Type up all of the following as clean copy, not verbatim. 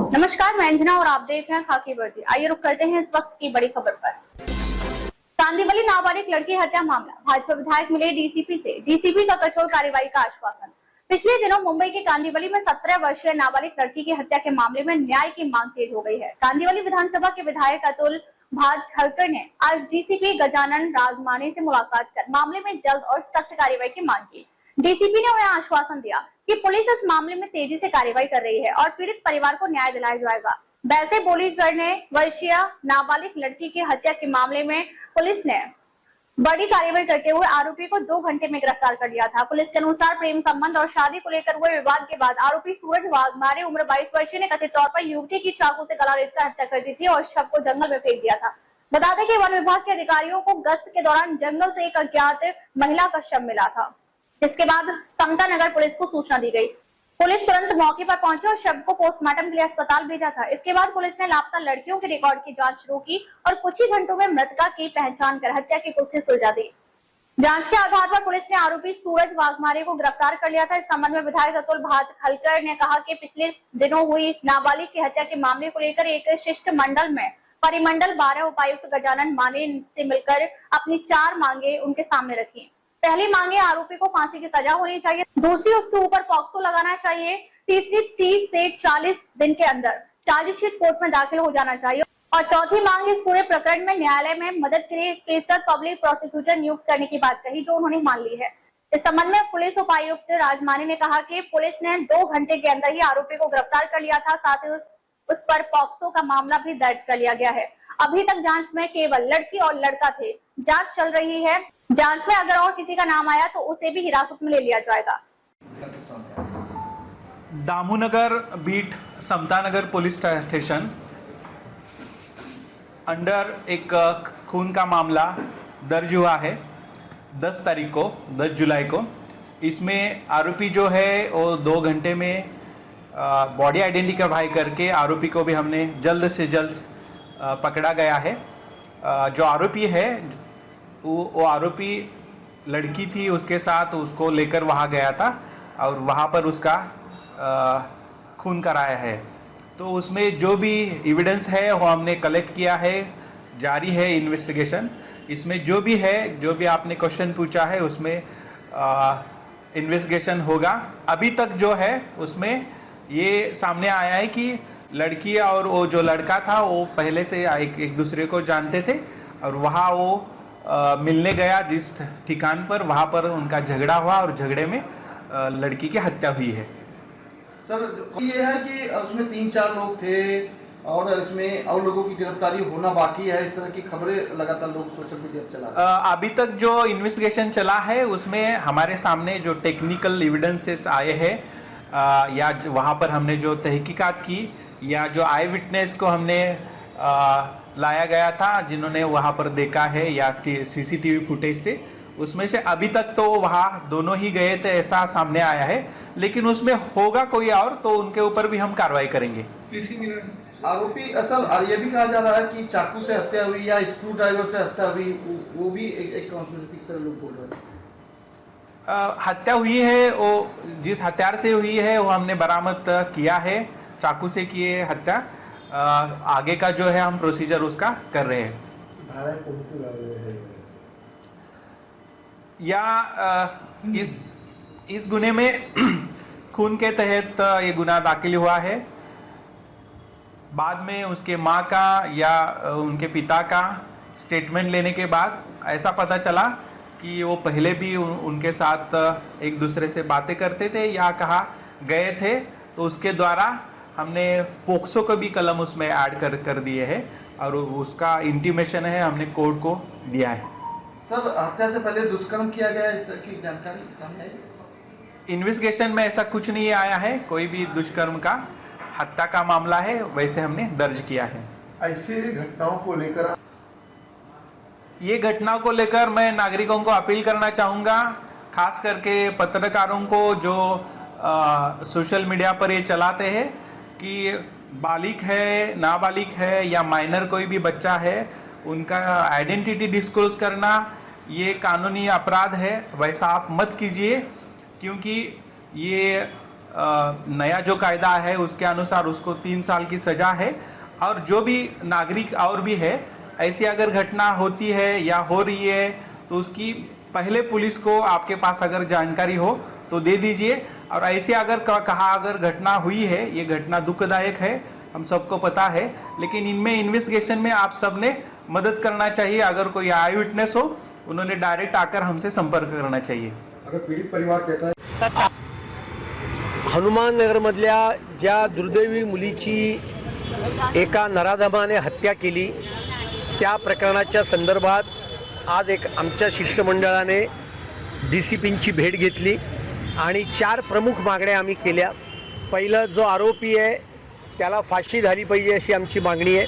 नमस्कार, मैं अंजना और आप देख रहे हैं खाकी वर्दी। आइए रुक करते हैं इस वक्त की बड़ी खबर पर। कांदिवली नाबालिग लड़की हत्या मामला, भाजपा विधायक मिले डीसीपी से, डीसीपी का कठोर कार्रवाई का आश्वासन। पिछले दिनों मुंबई के कांदिवली में 17 वर्षीय नाबालिग लड़की की हत्या के मामले में न्याय की मांग तेज हो गई है। कांदिवली विधानसभा के विधायक अतुल भातखलकर ने आज डीसीपी गजानन राजमानी से मुलाकात कर मामले में जल्द और सख्त कार्रवाई की मांग की। डीसीपी ने उन्हें आश्वासन दिया कि पुलिस इस मामले में तेजी से कार्रवाई कर रही है और पीड़ित परिवार को न्याय दिलाया जाएगा। वैसे बोलीगढ़ ने वर्षीय नाबालिग लड़की की हत्या के मामले में पुलिस ने बड़ी कार्रवाई करते हुए आरोपी को 2 घंटे में गिरफ्तार कर लिया था। पुलिस के अनुसार प्रेम संबंध और शादी को लेकर हुए विवाद के बाद आरोपी सूरज वाघमारे उम्र 22 वर्षीय ने कथित तौर पर युवती की चाकू से गला रेतकर हत्या कर दी थी और शव को जंगल में फेंक दिया था। बता दें कि वन विभाग के अधिकारियों को गश्त के दौरान जंगल से एक अज्ञात महिला का शव मिला था, जिसके बाद समता नगर पुलिस को सूचना दी गई। पुलिस तुरंत मौके पर पहुंची और शव को पोस्टमार्टम के लिए अस्पताल भेजा था। इसके बाद पुलिस ने लापता लड़कियों के रिकॉर्ड की जांच शुरू की और कुछ ही घंटों में मृतका की पहचान कर हत्या की गुत्थी सुलझा दी। जांच के आधार पर पुलिस ने आरोपी सूरज वाघमारे को गिरफ्तार कर लिया था। इस संबंध में विधायक अतुल भातखलकर ने कहा कि पिछले दिनों हुई नाबालिग की हत्या के मामले को लेकर एक शिष्टमंडल में परिमंडल 12 उपायुक्त गजानन माने से मिलकर अपनी 4 मांगे उनके सामने रखी। पहली मांगे आरोपी को फांसी की सजा होनी चाहिए, दूसरी उसके ऊपर पॉक्सो लगाना चाहिए, तीसरी 30 से 40 दिन के अंदर चार्जशीट कोर्ट में दाखिल हो जाना चाहिए और चौथी मांग इस पूरे प्रकरण में न्यायालय में मदद के लिए स्पेशल पब्लिक प्रोसिक्यूटर नियुक्त करने की बात कही, जो उन्होंने मान ली है। इस संबंध में पुलिस उपायुक्त राजमानी ने कहा कि पुलिस ने 2 घंटे के अंदर ही आरोपी को गिरफ्तार कर लिया था, साथ ही उस पर पॉक्सो का मामला भी दर्ज कर लिया गया है। अभी तक जांच में केवल लड़की और लड़का थे। जांच चल रही है। जांच में अगर और किसी का नाम आया तो उसे भी हिरासत में ले लिया जाएगा। दामूनगर बीट समता नगर पुलिस स्टेशन अंडर एक खून का मामला दर्ज हुआ है 10 तारीख को, 10 जुलाई को। इसमें आरोपी जो है वो 2 घंटे में बॉडी आइडेंटिफाई करके आरोपी को भी हमने जल्द से जल्द पकड़ा गया है। जो आरोपी है वो आरोपी लड़की थी, उसके साथ उसको लेकर वहाँ गया था और वहाँ पर उसका खून कराया है। तो उसमें जो भी एविडेंस है वो हमने कलेक्ट किया है, जारी है इन्वेस्टिगेशन। इसमें जो भी है, जो भी आपने क्वेश्चन पूछा है उसमें इन्वेस्टिगेशन होगा। अभी तक जो है उसमें ये सामने आया है कि लड़की और वो जो लड़का था वो पहले से एक दूसरे को जानते थे और वहाँ वो मिलने गया जिस ठिकान पर, वहाँ पर उनका झगड़ा हुआ और झगड़े में लड़की की हत्या हुई है। सर ये है कि उसमें 3-4 लोग थे और इसमें और लोगों की गिरफ्तारी होना बाकी है, इस तरह की खबरें लगातार लोग सोशल मीडिया पर चला रहे हैं। अभी तक जो इन्वेस्टिगेशन चला है उसमें हमारे सामने जो टेक्निकल एविडेंसेस आए हैं या वहाँ पर हमने जो तहकीकात की या जो आई विटनेस को हमने लाया गया था, जिन्होंने वहाँ पर देखा है या सीसीटीवी फुटेज थे, उसमें से अभी तक तो वहाँ दोनों ही गए थे ऐसा सामने आया है। लेकिन उसमें होगा कोई और तो उनके ऊपर भी हम कार्रवाई करेंगे। आरोपी असल ये भी कहा जा रहा है कि चाकू से हत्या हुई या स्क्रू ड्राइवर से हत्या हुई, वो भी एक कॉन्स्पिरेसी की तरह लोग बोल रहे हैं। हत्या हुई है, वो जिस हथियार से हुई है वो हमने बरामद किया है, चाकू से किए हत्या। आगे का जो है हम प्रोसीजर उसका कर रहे हैं। या इस गुने में खून के तहत ये गुना दाखिल हुआ है। बाद में उसके माँ का या उनके पिता का स्टेटमेंट लेने के बाद ऐसा पता चला कि वो पहले भी उनके साथ एक दूसरे से बातें करते थे या कहाँ गए थे, तो उसके द्वारा हमने पोक्सो को भी कलम उसमें ऐड कर दिए हैं और उसका इंटीमेशन है हमने कोर्ट को दिया है। सर हत्या से पहले दुष्कर्म किया गया, इस तरह की जानकारी सामने आई? इन्वेस्टिगेशन में ऐसा कुछ नहीं आया है, कोई भी दुष्कर्म का, हत्या का मामला है वैसे हमने दर्ज किया है। ऐसी घटनाओं को लेकर ये घटनाओं को लेकर मैं नागरिकों को अपील करना चाहूँगा, खास करके पत्रकारों को जो सोशल मीडिया पर ये चलाते हैं कि बालिग है, नाबालिग है या माइनर कोई भी बच्चा है, उनका आइडेंटिटी डिस्क्लोज करना ये कानूनी अपराध है। वैसा आप मत कीजिए, क्योंकि ये नया जो कायदा है उसके अनुसार उसको 3 साल की सज़ा है। और जो भी नागरिक और भी है, ऐसी अगर घटना होती है या हो रही है तो उसकी पहले पुलिस को आपके पास अगर जानकारी हो तो दे दीजिए। और ऐसे अगर कहा अगर घटना हुई है, ये घटना दुखदायक है, हम सबको पता है, लेकिन इनमें इन्वेस्टिगेशन में आप सब ने मदद करना चाहिए। अगर कोई आई विटनेस हो, उन्होंने डायरेक्ट आकर हमसे संपर्क करना चाहिए। अगर पीडित परिवार कहता है हनुमाननगरमधल्या ज्या दुर्दैवी मुलीची एका नराधमाने हत्या केली त्या प्रकरणाच्या संदर्भात आज एक आमच्या शिष्टमंडळाने DCPंची भेट घेतली आणि 4 प्रमुख मागण्या आम्ही केल्या। पहिलं, जो आरोपी आहे त्याला फाशी झाली पाहिजे अशी आमची मागणी आहे।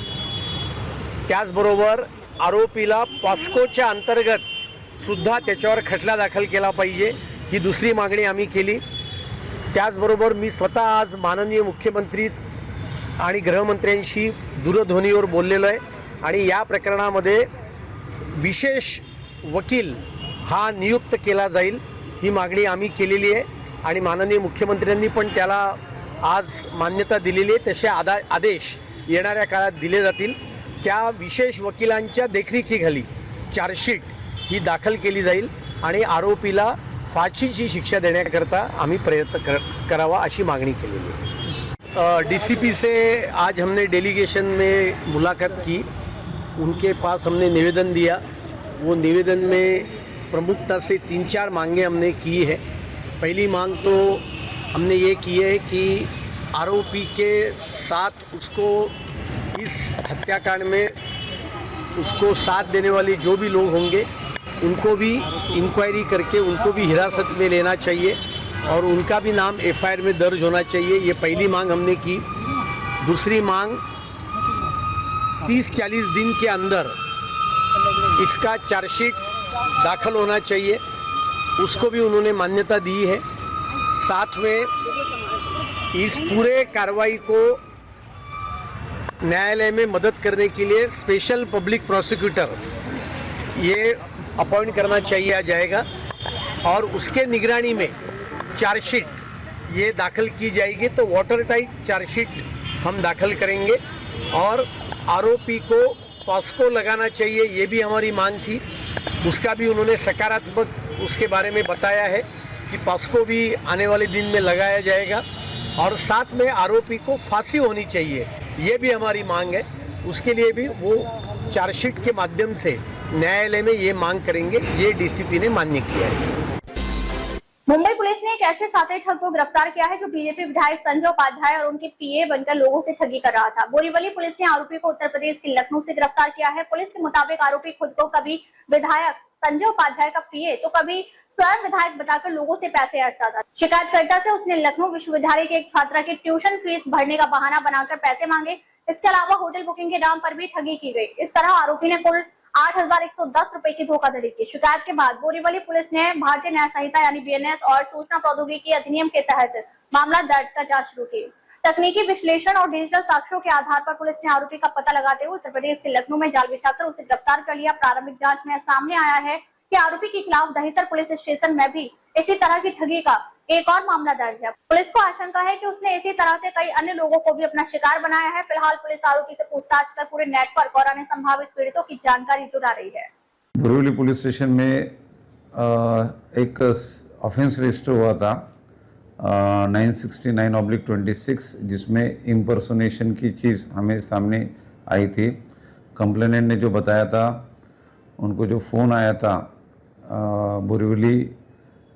त्याचबरोबर आरोपीला पॉस्कोच्या अंतर्गत सुद्धा त्याच्यावर खटला दाखल केला पाहिजे ही दुसरी मागणी आम्ही केली। त्याचबरोबर मी स्वतः आज माननीय मुख्यमंत्री आणि गृहमंत्र्यांशी दूरध्वनीवर बोललेलो आहे आणि या प्रकरणामध्ये विशेष वकील हा नियुक्त केला जाईल ही मागणी आम्ही केलेली आहे आणि माननीय मुख्यमंत्र्यांनी पण त्याला आज मान्यता दिलेली आहे। तसे आदेश येणाऱ्या काळात दिले जातील। त्या विशेष वकिलांच्या देखरेखीखाली चार्जशीट ही दाखल केली जाईल आणि आरोपीला फाशीची शिक्षा देण्याकरता आम्ही प्रयत्न करावा अशी मागणी केलेली है। DCP से आज हमने डेलीगेशन में मुलाकात की, उनके पास हमने निवेदन दिया। वो निवेदन में प्रमुखता से 3-4 मांगे हमने की है। पहली मांग तो हमने ये की है कि आरोपी के साथ उसको इस हत्याकांड में उसको साथ देने वाले जो भी लोग होंगे उनको भी इंक्वायरी करके उनको भी हिरासत में लेना चाहिए और उनका भी नाम FIR में दर्ज होना चाहिए। ये पहली मांग हमने की। दूसरी मांग 30-40 दिन के अंदर इसका चार्जशीट दाखल होना चाहिए, उसको भी उन्होंने मान्यता दी है। साथ में इस पूरे कार्रवाई को न्यायालय में मदद करने के लिए स्पेशल पब्लिक प्रोसिक्यूटर ये अपॉइंट करना चाहिए आ जाएगा और उसके निगरानी में चार्जशीट ये दाखिल की जाएगी। तो वाटर टाइट चार्जशीट हम दाखिल करेंगे और आरोपी को पॉस्को लगाना चाहिए, ये भी हमारी मांग थी। उसका भी उन्होंने सकारात्मक उसके बारे में बताया है कि पॉस्को भी आने वाले दिन में लगाया जाएगा और साथ में आरोपी को फांसी होनी चाहिए, ये भी हमारी मांग है। उसके लिए भी वो चार्जशीट के माध्यम से न्यायालय में ये मांग करेंगे, ये DCP ने मान्य किया है। मुंबई पुलिस ने एक ऐसे साथी ठग को गिरफ्तार किया है जो बीजेपी विधायक संजय उपाध्याय और उनके PA बनकर लोगों से ठगी कर रहा था। बोरीवली पुलिस ने आरोपी को उत्तर प्रदेश के लखनऊ से गिरफ्तार किया है। पुलिस के मुताबिक आरोपी खुद को कभी विधायक संजय उपाध्याय का PA तो कभी स्वयं विधायक बताकर लोगों से पैसे हटता था। शिकायतकर्ता से उसने लखनऊ विश्वविद्यालय के एक छात्रा की ट्यूशन फीस भरने का बहाना बनाकर पैसे मांगे। इसके अलावा होटल बुकिंग के नाम पर भी ठगी की गई। इस तरह आरोपी ने कुल 8,110 रुपए की धोखाधड़ी की। शिकायत के बाद बोरीवली पुलिस ने भारतीय न्याय संहिता यानी BNS और सूचना प्रौद्योगिकी अधिनियम के तहत मामला दर्ज कर जांच शुरू की। तकनीकी विश्लेषण और डिजिटल साक्ष्यों के आधार पर पुलिस ने आरोपी का पता लगाते हुए उत्तर प्रदेश के लखनऊ में जाल बिछाकर उसे गिरफ्तार कर लिया। प्रारंभिक जांच में सामने आया है कि आरोपी के खिलाफ दहिसर पुलिस स्टेशन में भी इसी तरह की ठगी का एक और मामला दर्ज है। पुलिस को आशंका है कि उसने इसी तरह से कई अन्य लोगों को भी अपना शिकार बनाया है। फिलहाल पुलिस आरोपी से पूछताछ कर पूरे नेटवर्क और अन्य संभावित पीड़ितों की जानकारी जुटा रही है। बोरीवली पुलिस स्टेशन में एक ऑफेंस रजिस्टर हुआ था 969/26 जिसमें इम्पर्सोनेशन की चीज़ हमें सामने आई थी। कंप्लेनेंट ने जो बताया था, उनको जो फ़ोन आया था बोरीवली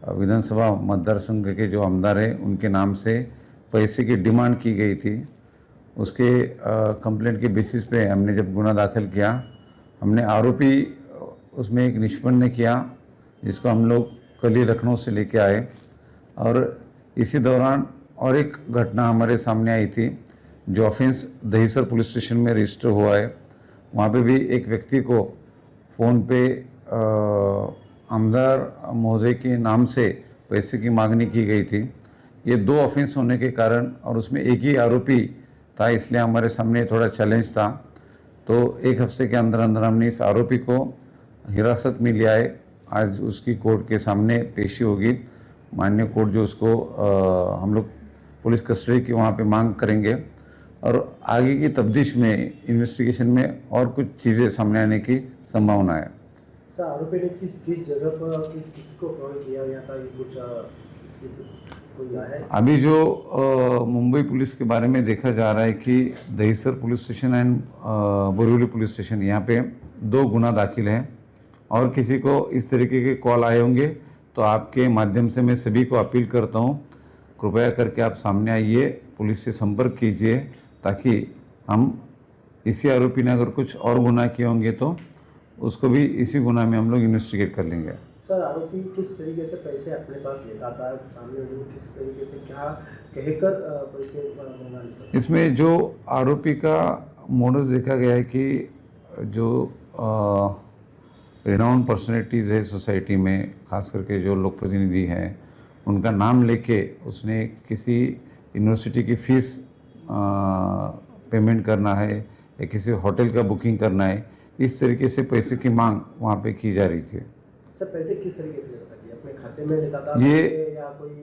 विधानसभा मतदार संघ के जो आमदार हैं उनके नाम से पैसे की डिमांड की गई थी। उसके कंप्लेंट के बेसिस पे हमने जब गुना दाखिल किया, हमने आरोपी उसमें एक निष्पन्न किया जिसको हम लोग कल ही लखनऊ से लेके आए। और इसी दौरान और एक घटना हमारे सामने आई थी जो ऑफेंस दहिसर पुलिस स्टेशन में रजिस्टर हुआ है। वहाँ पे भी एक व्यक्ति को फ़ोन पे आमदार महोदय के नाम से पैसे की मांगनी की गई थी। ये 2 ऑफेंस होने के कारण और उसमें एक ही आरोपी था, इसलिए हमारे सामने थोड़ा चैलेंज था। तो 1 हफ्ते के अंदर अंदर हमने इस आरोपी को हिरासत में लिया है। आज उसकी कोर्ट के सामने पेशी होगी। माननीय कोर्ट जो उसको हम लोग पुलिस कस्टडी की वहाँ पे मांग करेंगे और आगे की तफ्तीश में इन्वेस्टिगेशन में और कुछ चीज़ें सामने आने की संभावना है। सर आरोपी ने किस जगह पर किस को कॉल किया गया था, ये कुछ इसकी कोई आया है? अभी जो मुंबई पुलिस के बारे में देखा जा रहा है कि Dahisar police station and Borivali police station यहाँ पे 2 गुना दाखिल हैं और किसी को इस तरीके के कॉल आए होंगे तो आपके माध्यम से मैं सभी को अपील करता हूँ, कृपया करके आप सामने आइए, पुलिस से संपर्क कीजिए ताकि हम इसी आरोपी ने अगर कुछ और गुनाह किए होंगे तो उसको भी इसी गुनाह में हम लोग इन्वेस्टिगेट कर लेंगे। सर आरोपी किस तरीके से पैसे अपने पास लेता था, सामने वाले को किस तरीके से क्या कहकर पैसे मंगा लेता था? इसमें जो आरोपी का मोडस देखा गया है कि जो रिनाउंड पर्सनैलिटीज़ है सोसाइटी में, खास करके जो लोक प्रतिनिधि हैं, उनका नाम लेके उसने किसी यूनिवर्सिटी की फ़ीस पेमेंट करना है या किसी होटल का बुकिंग करना है, इस तरीके से पैसे की मांग वहाँ पे की जा रही थी। सर पैसे किस तरीके से लेता था, अपने खाते में लेता था ये या कोई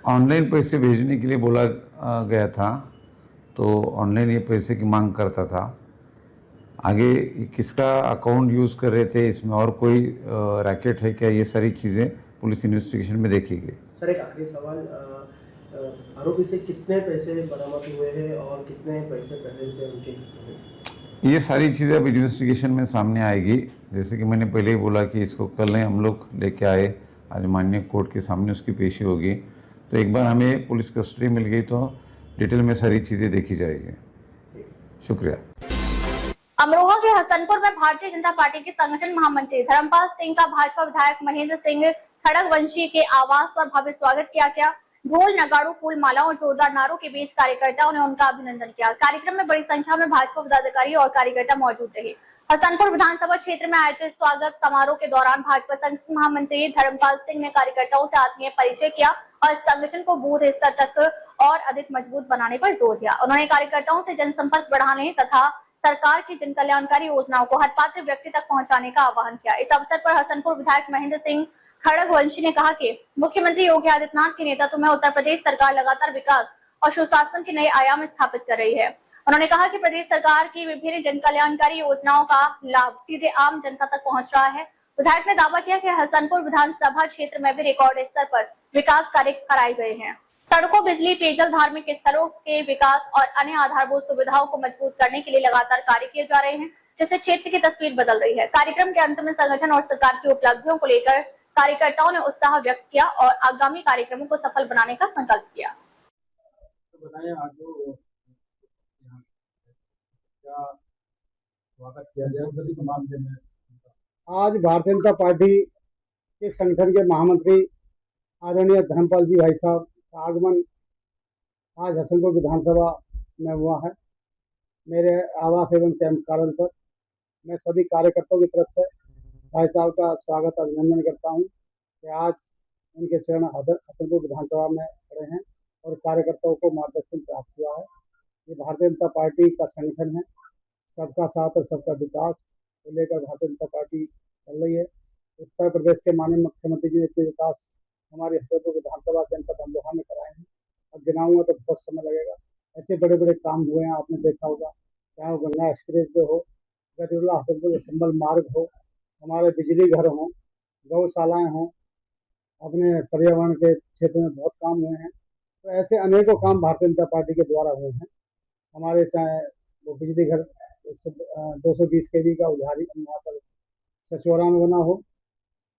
ऑनलाइन पैसे भेजने के लिए बोला गया था, तो ऑनलाइन ये पैसे की मांग करता था। आगे ये किसका अकाउंट यूज़ कर रहे थे, इसमें और कोई रैकेट है क्या, ये सारी चीज़ें पुलिस इन्वेस्टिगेशन में देखेगी। सर एक आखिरी सवाल, आरोपी से कितने पैसे बरामद हुए हैं और कितने पैसे पहले से उनके? ये सारी चीज़ें अब इन्वेस्टिगेशन में सामने आएगी। जैसे कि मैंने पहले ही बोला कि इसको कल हम लोग लेके आए, आज माननीय कोर्ट के सामने उसकी पेशी होगी, तो एक बार हमें पुलिस कस्टडी मिल गई तो डिटेल में सारी चीज़ें देखी जाएगी। शुक्रिया। अमरोहा के हसनपुर में भारतीय जनता पार्टी के संगठन महामंत्री धर्मपाल सिंह का भाजपा विधायक महेंद्र सिंह खड़गवंशी के आवास पर भव्य स्वागत किया गया। ढोल, नगाड़ों, फूल मालाओं और जोरदार नारों के बीच कार्यकर्ताओं ने उनका अभिनंदन किया। कार्यक्रम में बड़ी संख्या में भाजपा पदाधिकारी और कार्यकर्ता मौजूद रहे। हसनपुर विधानसभा क्षेत्र में आयोजित स्वागत समारोह के दौरान भाजपा संगठन महामंत्री धर्मपाल सिंह ने कार्यकर्ताओं से आत्मीय परिचय किया और संगठन को बूथ स्तर तक और अधिक मजबूत बनाने पर जोर दिया। उन्होंने कार्यकर्ताओं से जनसंपर्क बढ़ाने तथा सरकार की जन कल्याणकारी योजनाओं को हर पात्र व्यक्ति तक पहुंचाने का आह्वान किया। इस अवसर पर हसनपुर विधायक महेंद्र सिंह खड़गवंशी ने कहा कि मुख्यमंत्री योगी आदित्यनाथ के नेतृत्व में उत्तर प्रदेश सरकार लगातार विकास और सुशासन के नए आयाम स्थापित कर रही है। उन्होंने कहा कि प्रदेश सरकार की विभिन्न जन कल्याणकारी योजनाओं का लाभ सीधे आम जनता तक पहुंच रहा है। विधायक ने दावा किया कि हसनपुर विधानसभा क्षेत्र में भी रिकॉर्ड स्तर पर विकास कार्य कराए गए हैं। सड़कों, बिजली, पेयजल, धार्मिक स्थलों के विकास और अन्य आधारभूत सुविधाओं को मजबूत करने के लिए लगातार कार्य किए जा रहे हैं, जिससे क्षेत्र की तस्वीर बदल रही है। कार्यक्रम के अंत में संगठन और सरकार की उपलब्धियों को लेकर कार्यकर्ताओं ने उत्साह व्यक्त किया और आगामी कार्यक्रमों को सफल बनाने का संकल्प किया। आज भारतीय जनता पार्टी के संगठन के महामंत्री आदरणीय धर्मपाल जी भाई साहब का आगमन आज हसनपुर विधानसभा में हुआ है। मेरे आवास एवं कैंप कार्यालय पर मैं सभी कार्यकर्ताओं की तरफ से भाई साहब का स्वागत अभिनंदन करता हूं कि आज उनके चरण हसनपुर विधानसभा में खड़े हैं और कार्यकर्ताओं को मार्गदर्शन प्राप्त हुआ है। ये भारतीय जनता पार्टी का संगठन है, सबका साथ और सबका विकास को लेकर भारतीय जनता पार्टी चल रही है। उत्तर प्रदेश के माननीय मुख्यमंत्री जी ने इतने विकास हमारे हसनपुर विधानसभा जनपद अमरोहा में कराए हैं, अब गिनाऊंगा तो बहुत समय लगेगा। ऐसे बड़े बड़े काम हुए हैं, आपने देखा होगा, चाहे वो गंगा एक्सप्रेस वे हो, गजरुल्ला हसनपुर संबल मार्ग हो, हमारे बिजली घर हों, गौशालाएं हों, अपने पर्यावरण के क्षेत्र में बहुत काम हुए हैं। तो ऐसे अनेकों काम भारतीय जनता पार्टी के द्वारा हुए हैं। हमारे चाहे वो बिजली घर 220 kV का उधारी यहाँ पर सचौरा में बना हो,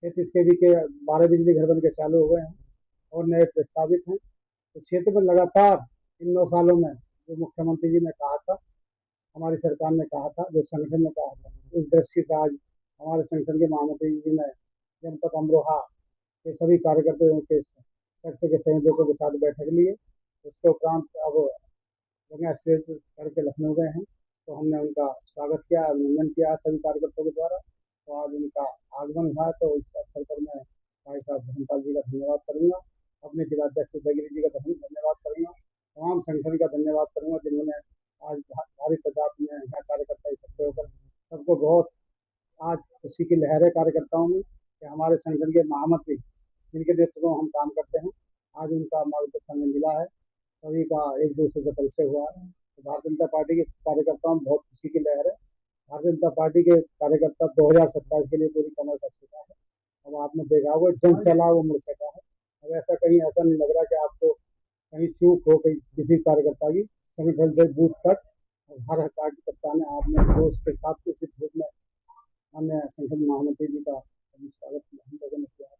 33 kV के 12 बिजली घर बन के चालू हो गए हैं और नए प्रस्तावित हैं। तो क्षेत्र में लगातार इन 9 सालों में जो मुख्यमंत्री जी ने कहा था, हमारी सरकार ने कहा था, जो संगठन ने कहा था, इस दृष्टि से आज हमारे संगठन के महामंत्री जी ने जनपद अमरोहा के सभी कार्यकर्ताओं के सेक्टर के संयोजकों के साथ बैठक ली है। उसके उपरांत अब गंगा एक्सप्रेस करके लखनऊ गए हैं, तो हमने उनका स्वागत किया, अभिनंदन किया सभी कार्यकर्ताओं के द्वारा। तो आज उनका आगमन हुआ है, तो इस अवसर पर मैं भाई साहब धर्मपाल जी का धन्यवाद करूँगा, अपने जिलाध्यक्ष दगिरी जी का धन्यवाद करूँगा, तमाम संगठन का धन्यवाद करूँगा जिन्होंने आज भारी तादाद में यहाँ कार्यकर्ता इकट्ठे होकर सबको बहुत आज खुशी की लहर है कार्यकर्ताओं में कि हमारे संगठन के महामंत्री जिनके नेतृत्व में हम काम करते हैं, आज उनका मार्गदर्शन हमें मिला है सभी का एक दूसरे से परिचय हुआ है। तो भारतीय जनता पार्टी के कार्यकर्ताओं में बहुत खुशी की लहर है। भारतीय जनता पार्टी के कार्यकर्ता 2027 के लिए पूरी कमर कर चुका है। अब आपने देखा होगा जन सैलाब उमड़ चुका है। अब ऐसा कहीं ऐसा नहीं लग रहा कि आपको कहीं चूक हो गई किसी कार्यकर्ता की। संगठन से बूथ तक हर कार्यकर्ता ने आपने दोस्त के साथ इस ग्रुप में अन्य संगठन महामंत्री जी का अभी स्वागत हम लोगों ने किया है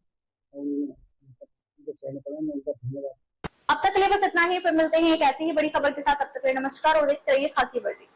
और उनको चयन करें, मैं उनका धन्यवाद। अब तक के लिए बस इतना ही, फिर मिलते हैं एक ऐसी ही बड़ी खबर के साथ। तब तक के लिए नमस्कार और देखते रहिए खाकी वर्दी।